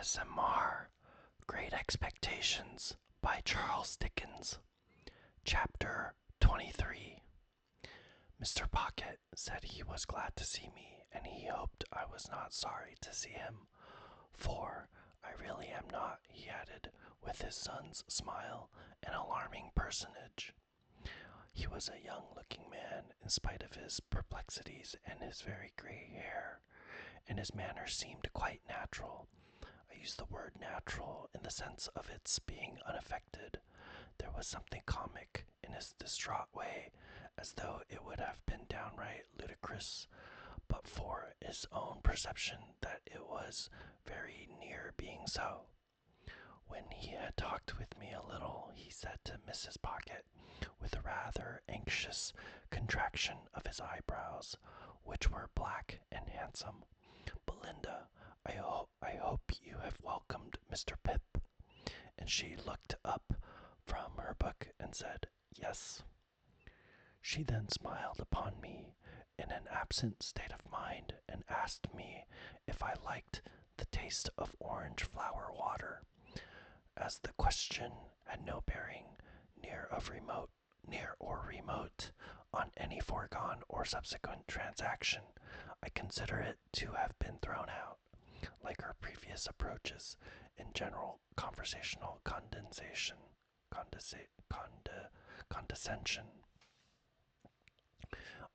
ASMR Great Expectations by Charles Dickens. Chapter 23. Mr. Pocket said he was glad to see me, and he hoped I was not sorry to see him. For I really am not, he added, with his son's smile, an alarming personage. He was a young-looking man, in spite of his perplexities and his very grey hair, and his manner seemed quite natural. I use the word natural in the sense of its being unaffected. There was something comic in his distraught way, as though it would have been downright ludicrous, but for his own perception that it was very near being so. When he had talked with me a little, he said to Mrs. Pocket, with a rather anxious contraction of his eyebrows, which were black and handsome, "Belinda, I hope you have welcomed Mr. Pip." And she looked up from her book and said, "Yes." She then smiled upon me in an absent state of mind and asked me if I liked the taste of orange flower water. As the question had no bearing, near or remote, on any foregone or subsequent transaction, I consider it to have been thrown out, like her previous approaches, in general conversational condescension.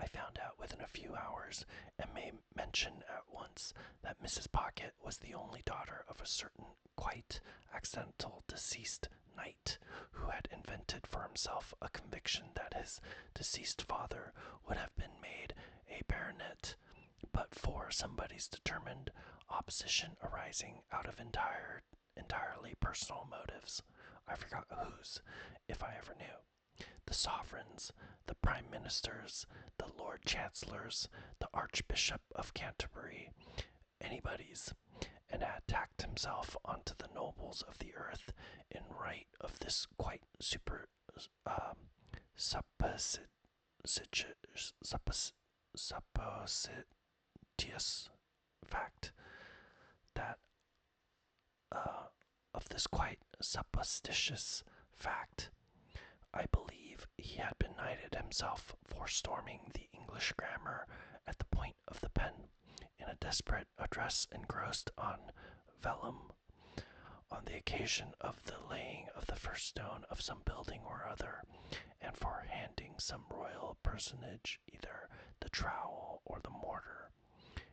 I found out within a few hours, and may mention at once, that Mrs. Pocket was the only daughter of a certain quite accidental deceased knight, who had invented for himself a conviction that his deceased father would have been made a baronet, but for somebody's determined opposition arising out of entirely personal motives. I forgot whose, if I ever knew. The sovereigns, the prime ministers, the lord chancellors, the archbishop of Canterbury, anybody's, and had tacked himself onto the nobles of the earth in right of this quite supposititious fact, that of this quite supposititious fact, I believe he had been knighted himself for storming the English grammar at the point of the pen, in a desperate address engrossed on vellum, on the occasion of the laying of the first stone of some building or other, and for handing some royal personage either the trowel or the mortar.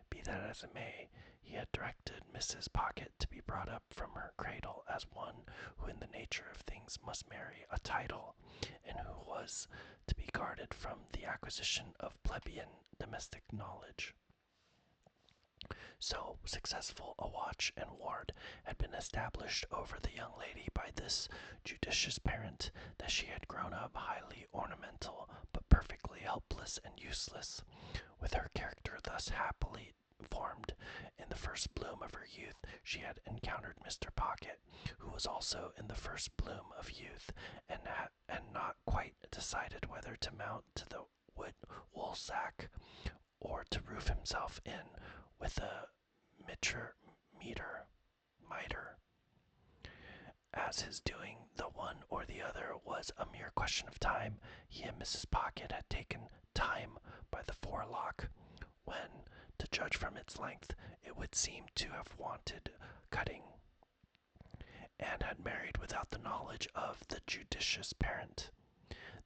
Be that as it may, he had directed Mrs. Pocket to be brought up from her cradle as one who in the nature of things must marry a title, and who was to be guarded from the acquisition of plebeian domestic knowledge. So successful a watch and ward had been established over the young lady by this judicious parent, that she had grown up highly ornamental, but perfectly helpless and useless. With her character thus happily formed, in the first bloom of her youth, she had encountered Mr. Pocket, who was also in the first bloom of youth, and not quite decided whether to mount to the woolsack, or to roof himself in with a miter. As his doing the one or the other was a mere question of time, he and Mrs. Pocket had taken time by the forelock, when, to judge from its length, it would seem to have wanted cutting, and had married without the knowledge of the judicious parent.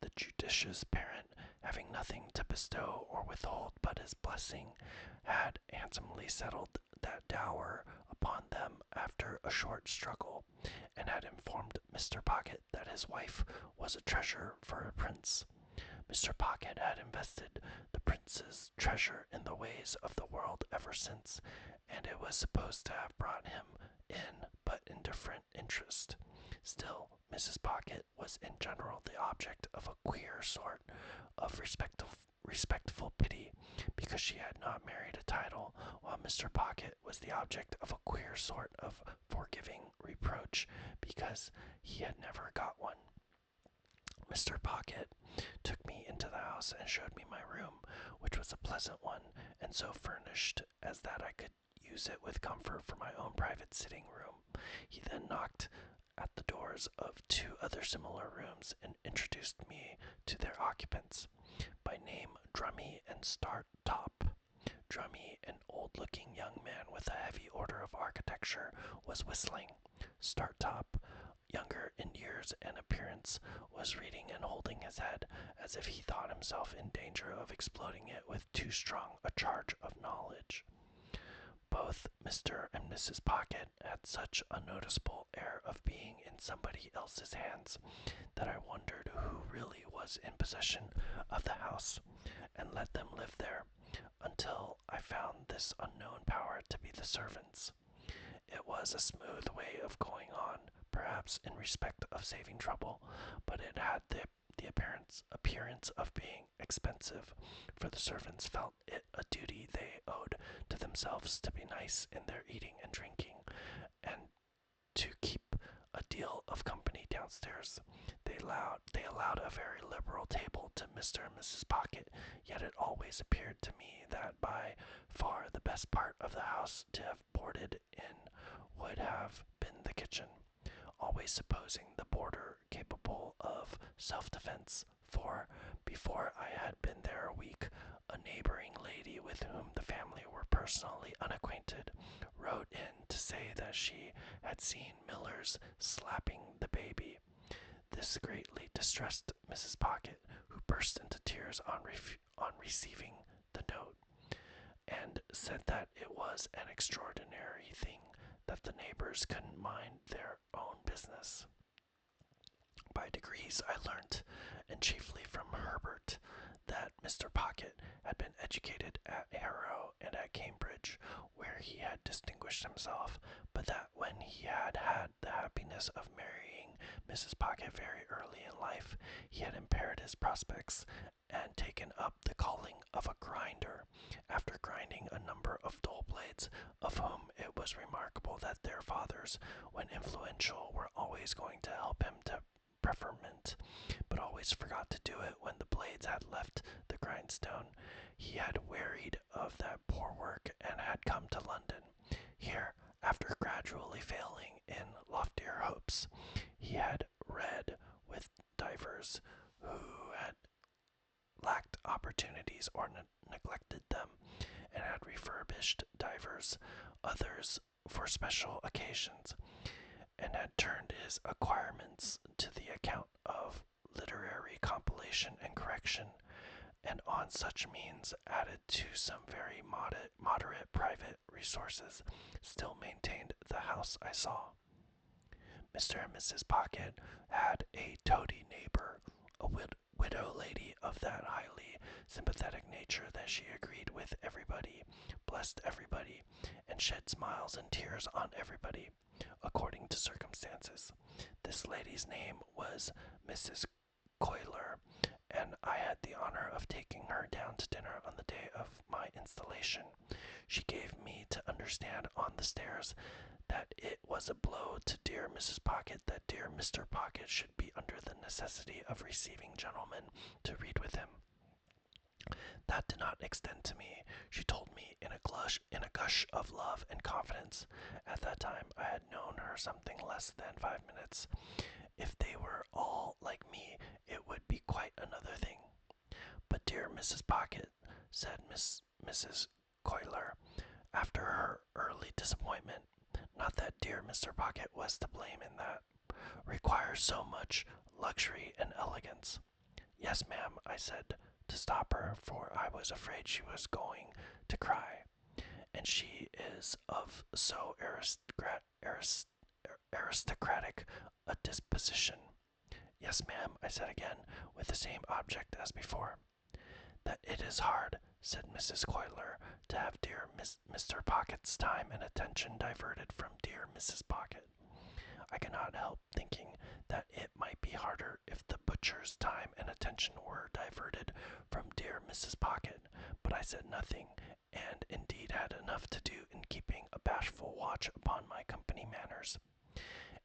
The judicious parent, having nothing to bestow or withhold but his blessing, had handsomely settled that dower upon them after a short struggle, and had informed Mr. Pocket that his wife was a treasure for a prince. Mr. Pocket had invested the prince's treasure in the ways of the world ever since, and it was supposed to have brought him in but indifferent interest. Still, Mrs. Pocket was in general the object of a queer sort of respectful pity, because she had not married a title, while Mr. Pocket was the object of a queer sort of forgiving reproach, because he had never got one. Mr. Pocket took me into the house and showed me my room, which was a pleasant one, and so furnished as that I could use it with comfort for my own private sitting room. He then knocked at the doors of 2 other similar rooms and introduced me to their occupants, by name Drummy and Startop. Drummy, an old-looking young man with a heavy order of architecture, was whistling. Startop, younger in years and appearance, was reading and holding his head as if he thought himself in danger of exploding it with too strong a charge of knowledge. Both Mr. and Mrs. Pocket had such a noticeable air of being in somebody else's hands that I wondered who really was in possession of the house and let them live there, until I found this unknown power to be the servants. It was a smooth way of going on, perhaps in respect of saving trouble, but it had the appearance of being expensive, for the servants felt it a duty they owed to themselves to be nice in their eating and drinking, and to keep a deal of company downstairs. They allowed a very liberal table to Mr. and Mrs. Pocket, yet it always appeared to me that by far the best part of the house to have boarded in would have been the kitchen, always supposing the boarder capable of self-defense, for before I had been there a week, a neighboring lady with whom the family were personally unacquainted wrote in to say that she had seen Millers slapping the baby. This greatly distressed Mrs. Pocket, who burst into tears on receiving the note, and said that it was an extraordinary thing that the neighbors couldn't mind their own business. By degrees I learnt, and chiefly from Herbert, that Mr. Pocket had been educated at Harrow and at Cambridge, where he had distinguished himself, but that when he had had the happiness of marrying Mrs. Pocket very early in life, he had impaired his prospects and taken up the calling of a grinder, after grinding a number of dull blades, of whom it was remarkable that their fathers, when influential, were always going to help him to preferment, but always forgot to do it when the blades had left the grindstone. He had wearied of that poor work and had come to London. Here, after gradually failing in loftier hopes, he had read with divers who had lacked opportunities or neglected them, and had refurbished divers others for special occasions, and had turned his acquirements to the account of literary compilation and correction, and on such means, added to some very moderate private resources, still maintained the house I saw. Mr. and Mrs. Pocket had a toady neighbor, a widow lady of that highly sympathetic nature that she agreed with everybody, blessed everybody, and shed smiles and tears on everybody, according to circumstances. This lady's name was Mrs. Coiler, and I had the honor of taking her down to dinner on the day of my installation. She gave me to understand on the stairs that it was a blow to dear Mrs. Pocket that dear Mr. Pocket should be under the necessity of receiving gentlemen to read with him. That did not extend to me, she told me in a gush of love and confidence. At that time I had known her something less than 5 minutes. If they were all like me, it would be quite another thing. But dear Mrs. Pocket, said Mrs. Coiler, after her early disappointment, not that dear Mr. Pocket was to blame in that, requires so much luxury and elegance. Yes, ma'am, I said, to stop her, for I was afraid she was going to cry, and she is of so aristocratic a disposition. Yes, ma'am, I said again, with the same object as before. That it is hard, said Mrs. Coiler, to have dear Mr. Pocket's time and attention diverted from dear Mrs. Pocket. I cannot help thinking that it might be harder if the butcher's time and attention were diverted from dear Mrs. Pocket, but I said nothing, and indeed had enough to do in keeping a bashful watch upon my company manners.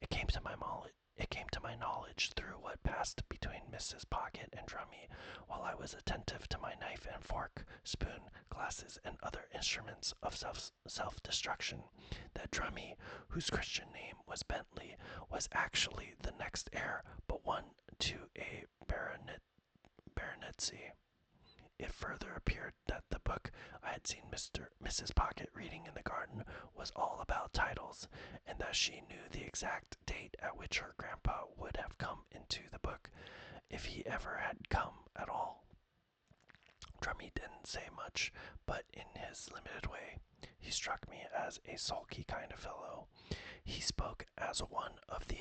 It came to my knowledge through what passed between Mrs. Pocket and Drummy, while I was attentive to my knife and fork, spoon, glasses, and other instruments of self-destruction. That Drummy, whose Christian name was Bentley, was actually the next heir but one to a baronetcy. It further appeared that the book I had seen Mrs. Pocket reading in the garden was all about titles, and that she knew the exact date at which her grandpa would have come into the book, if he ever had come at all. Drummy didn't say much, but in his limited way, he struck me as a sulky kind of fellow. He spoke as one of the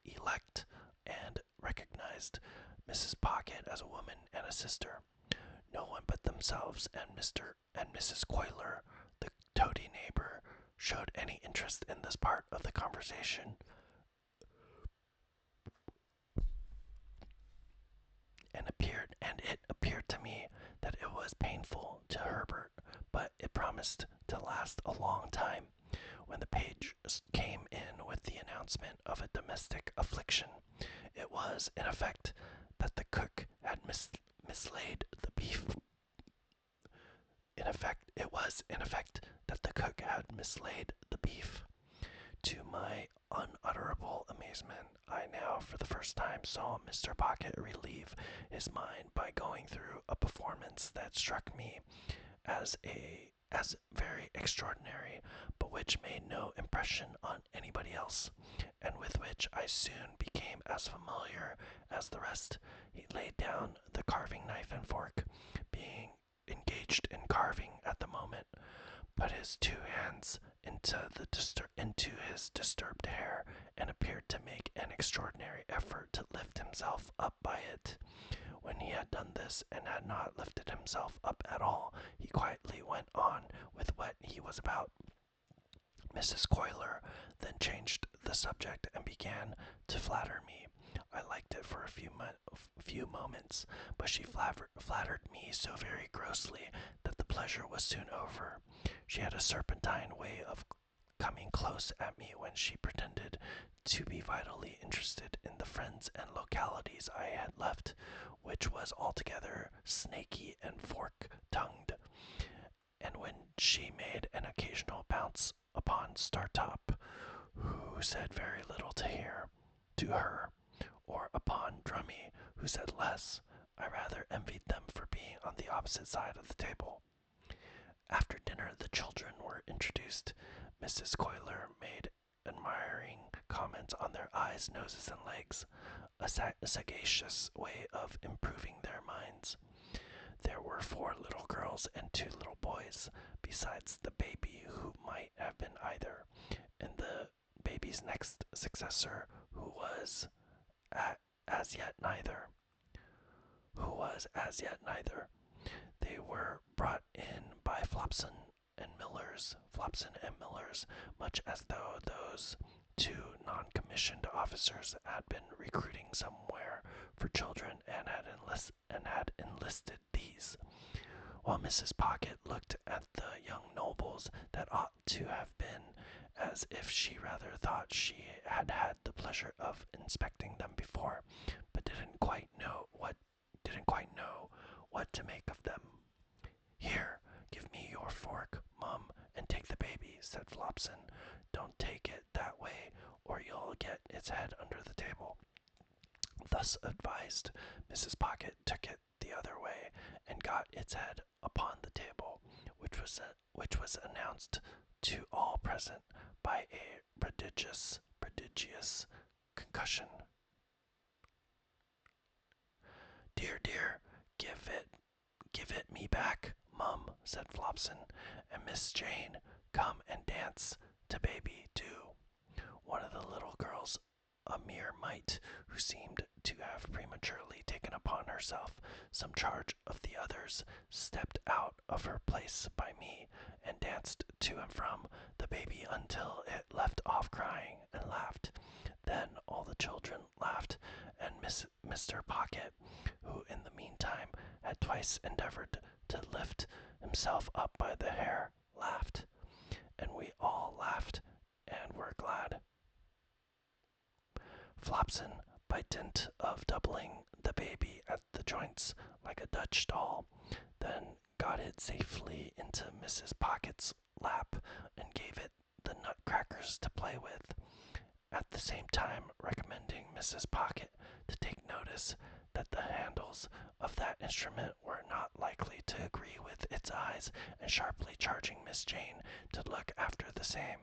elect, and recognized Mrs. Pocket as a woman and a sister. No one but themselves and Mr. and Mrs. Coiler, the toady neighbor, showed any interest in this part of the conversation, and it appeared to me that it was painful to Herbert, but it promised to last a long time. When the page came in with the announcement of a domestic affliction, it was, in effect, that the cook had mislaid the beef. In effect, that the cook had mislaid the beef. To my unutterable amazement, I now for the first time saw Mr. Pocket relieve his mind by going through a performance that struck me as very extraordinary, but which made no impression on anybody else, and with which I soon became as familiar as the rest. He laid down the carving knife and fork, being engaged in carving at the moment, put his two hands into his disturbed hair, and appeared to make an extraordinary effort to lift himself up by it. When he had done this, and had not lifted himself up at all, he quietly went on with what he was about. Mrs. Coiler then changed the subject and began to flatter me. I liked it for a few moments, but she flattered me so very grossly that the pleasure was soon over. She had a serpentine way of coming close at me when she pretended to be vitally interested in the friends and localities I had left, which was altogether snaky and fork-tongued, and when she made an occasional bounce upon Startop, who said very little to her, or upon Drummy, who said less, I rather envied them for being on the opposite side of the table. After dinner the children were introduced. Mrs. Coiler made admiring comments on their eyes, noses, and legs, a sagacious way of improving their minds. There were 4 little girls and 2 little boys, besides the baby, who might have been either, and the baby's next successor, who was as yet neither. They were brought in by Flopson and Millers, much as though those 2 non-commissioned officers had been recruiting somewhere for children and had enlisted these. While Mrs. Pocket looked at the young nobles that ought to have been, as if she rather thought she had had the pleasure of inspecting them before, but didn't quite know what to make of them. Here, give me your fork, Mum, and take the baby, said Flopson. Don't take it that way, or you'll get its head under the table. Thus advised, Mrs. Pocket took it the other way, and got its head upon the table, which was announced to all present by a prodigious concussion. Dear, give it me back, Mum, said Flopson, and Miss Jane, come and dance to baby, do. One of the little girls, a mere mite, who seemed to have prematurely taken upon herself some charge of the others, stepped out of her place by me, and danced to and from the baby until it left off crying and laughed. Then all the children laughed, and Mr. Pocket, who in the meantime had twice endeavored to lift himself up by the hair, laughed, and we all laughed and were glad. Flopson, by dint of doubling the baby at the joints like a Dutch doll, then got it safely into Mrs. Pocket's lap and gave it the nutcrackers to play with, at the same time recommending Mrs. Pocket to take notice that the handles of that instrument were not likely to agree with its eyes, and sharply charging Miss Jane to look after the same.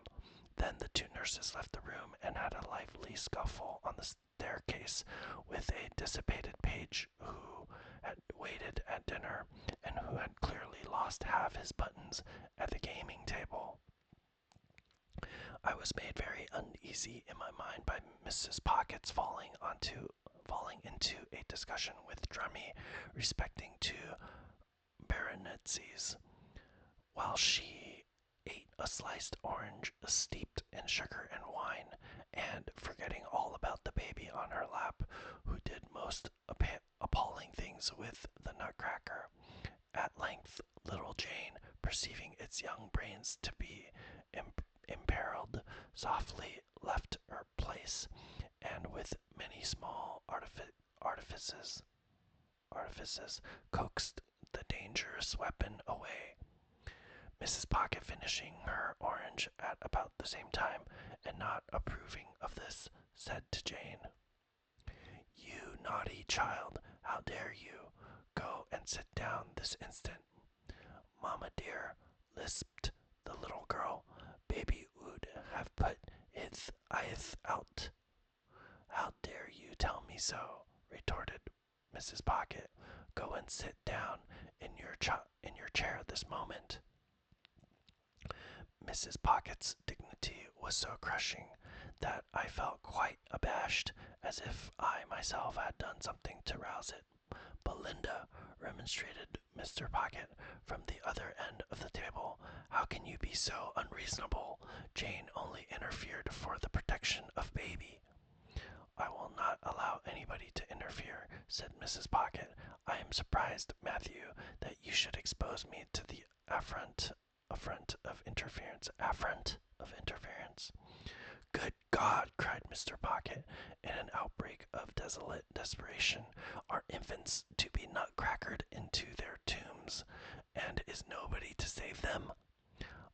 Then the two nurses left the room and had a lively scuffle on the staircase with a dissipated page who had waited at dinner and who had clearly lost half his buttons at the gaming table. I was made very uneasy in my mind by Mrs. Pocket's falling into a discussion with Drummy respecting two baronetcies, while she ate a sliced orange steeped in sugar and wine, and forgetting all about the baby on her lap, who did most appalling things with the nutcracker. At length, little Jane, perceiving its young brains to be imperiled, softly left her place, and with many small artifices coaxed the dangerous weapon away. Mrs. Pocket, finishing her orange at about the same time, and not approving of this, said to Jane, "You naughty child, how dare you? Go and sit down this instant." "Mamma dear," lisped the little girl, "baby would have put its eyes out." "How dare you tell me so?" retorted Mrs. Pocket. "Go and sit down in your chair this moment." Mrs. Pocket's dignity was so crushing that I felt quite abashed, as if I myself had done something to rouse it. "Belinda," remonstrated Mr. Pocket from the other end of the table, "how can you be so unreasonable? Jane only interfered for the protection of baby." "I will not allow anybody to interfere," said Mrs. Pocket. "I am surprised, Matthew, that you should expose me to the affront of interference. "Good God!" cried Mr. Pocket, in an outbreak of desolate desperation. "Are infants to be nutcrackered into their tombs, and is nobody to save them?"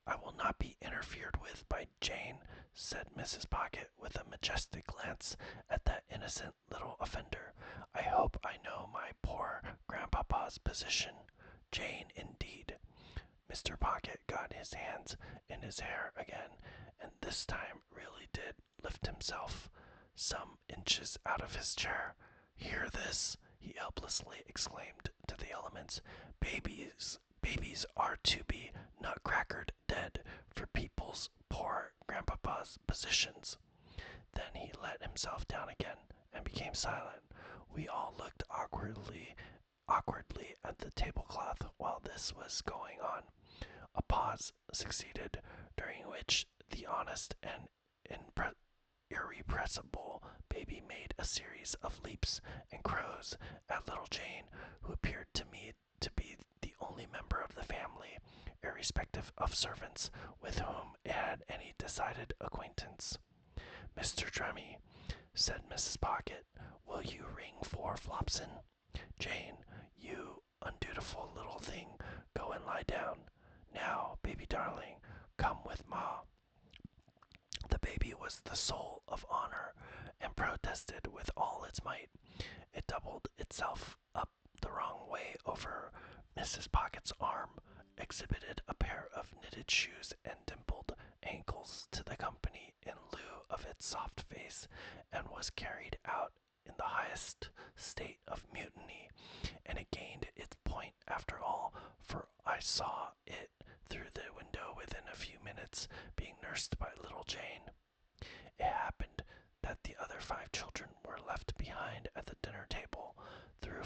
"I will not be interfered with by Jane," said Mrs. Pocket, with a majestic glance at that innocent little offender. "I hope I know my poor grandpapa's position. Jane, indeed." Mr. Pocket got his hands in his hair again, and this time really did lift himself some inches out of his chair. "Hear this!" he helplessly exclaimed to the elements. Babies are to be nutcrackered dead for people's poor grandpapa's positions." Then he let himself down again and became silent. We all looked awkwardly at the tablecloth while this was going on. A pause succeeded, during which the honest and irrepressible baby made a series of leaps and crows at little Jane, who appeared to me to be the only member of the family, irrespective of servants, with whom it had any decided acquaintance. "Mr. Drummy," said Mrs. Pocket, "will you ring for Flopson? Jane, you undutiful little thing, go and lie down. Now, baby darling, come with Ma." The baby was the soul of honor, and protested with all its might. It doubled itself up the wrong way over Mrs. Pocket's arm, exhibited a pair of knitted shoes and dimpled ankles to the company in lieu of its soft face, and was carried out in the highest state of mutiny, and it gained its point after all, for I saw it through the window within a few minutes, being nursed by little Jane. It happened that the other 5 children were left behind at the dinner table, through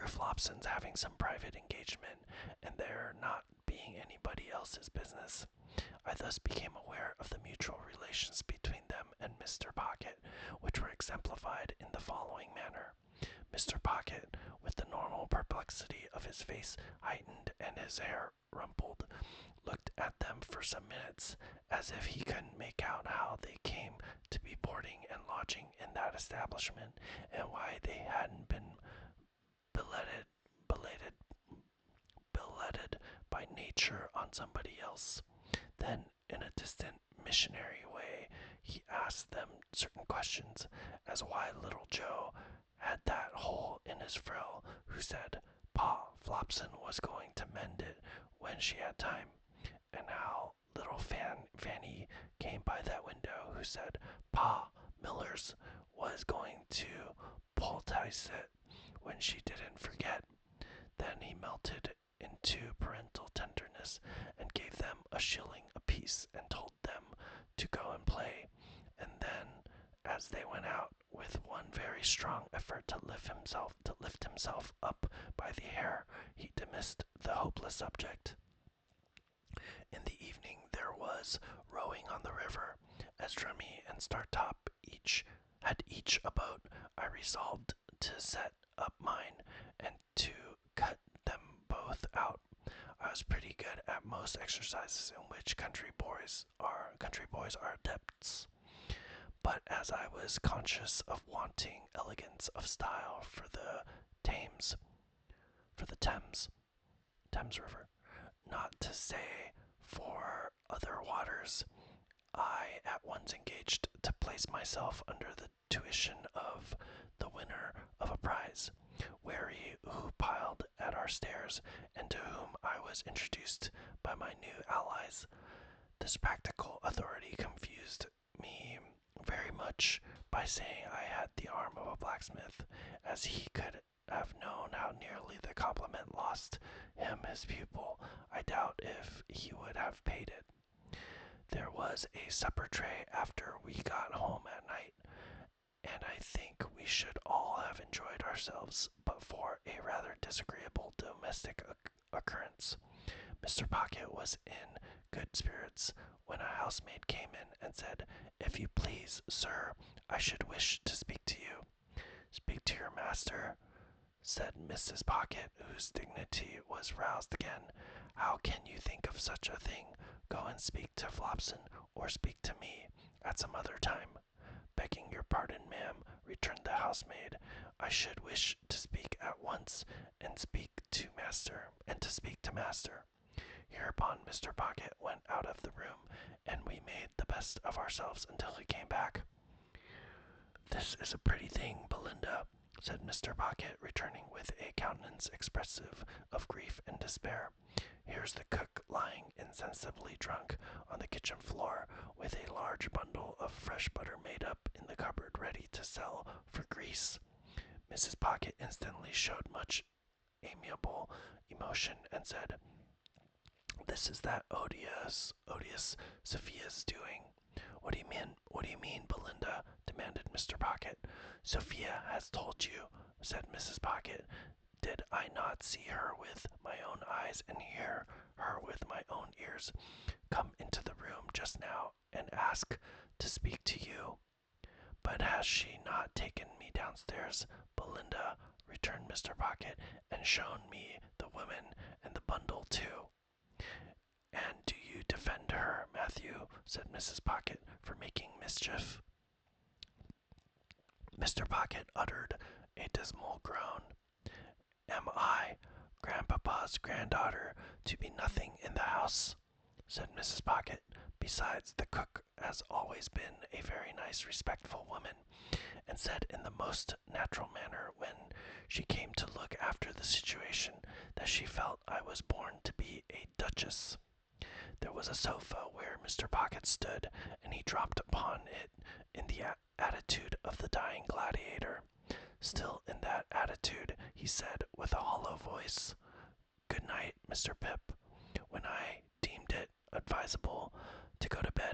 Flopson's having some private engagement, and there not being anybody else's business. I thus became aware of the mutual relations between them and Mr. Pocket, which were exemplified in the following manner. Mr. Pocket, with the normal perplexity of his face heightened and his hair rumpled, looked at them for some minutes, as if he couldn't make out how they came to be boarding and lodging in that establishment, and why they hadn't been billeted by nature on somebody else. Then, in a distant missionary way, he asked them certain questions, as why little Joe had that hole in his frill, who said Pa Flopson was going to mend it when she had time, and how little Fanny came by that window, who said Pa Millers was going to poultice it when she didn't forget. Then he melted into parental tenderness and gave them a shilling apiece and told them to go and play. And then, as they went out, with one very strong effort to lift himself up by the hair, he dismissed the hopeless subject. In the evening there was rowing on the river. As Drummy and Startop had each a boat, I resolved to set up mine and to cut them both out. I was pretty good at most exercises in which country boys are adepts. But as I was conscious of wanting elegance of style for the Thames River, not to say for other waters, I at once engaged to place myself under the tuition of the winner of a prize, Wary, who piled at our stairs, and to whom I was introduced by my new allies. This practical authority confused me very much by saying I had the arm of a blacksmith, as he could have known how nearly the compliment lost him his pupil. I doubt if he would have paid it. There was a supper tray after we got home at night, and I think we should all have enjoyed ourselves but for a rather disagreeable domestic occurrence. Mr. Pocket was in good spirits when a housemaid came in and said, "If you please, sir, I should wish to speak to you." "Speak to your master," said Mrs. Pocket, whose dignity was roused again. "How can you think of such a thing? Go and speak to Flopson, or speak to me at some other time." "Begging your pardon, ma'am," returned the housemaid, "I should wish to speak at once, and to speak to master. Hereupon Mr. Pocket went out of the room, and we made the best of ourselves until he came back. "This is a pretty thing, Belinda," said Mr. Pocket, returning with a countenance expressive of grief and despair. "Here's the cook lying insensibly drunk on the kitchen floor, with a large bundle of fresh butter made up in the cupboard ready to sell for grease." Mrs. Pocket instantly showed much amiable emotion and said, "This is that odious Sophia's doing." What do you mean, Belinda?" demanded Mr. Pocket. "Sophia has told you," said Mrs. Pocket. "Did I not see her with my own eyes and hear her with my own ears come into the room just now and ask to speak to you?" "But has she not taken me downstairs, Belinda," returned Mr. Pocket, "and shown me the woman and the bundle too?" "And do you defend her, Matthew," said Mrs. Pocket, "for making mischief?" Mr. Pocket uttered a dismal groan. "Am I, Grandpapa's granddaughter, to be nothing in the house?" said Mrs. Pocket. "Besides, the cook has always been a very nice, respectful woman, and said in the most natural manner when she came to look after the situation that she felt I was born to be a duchess." There was a sofa where Mr. Pocket stood, and he dropped upon it in the attitude of the dying gladiator. Still in that attitude, he said with a hollow voice, "Good night, Mr. Pip." When I deemed it advisable to go to bed,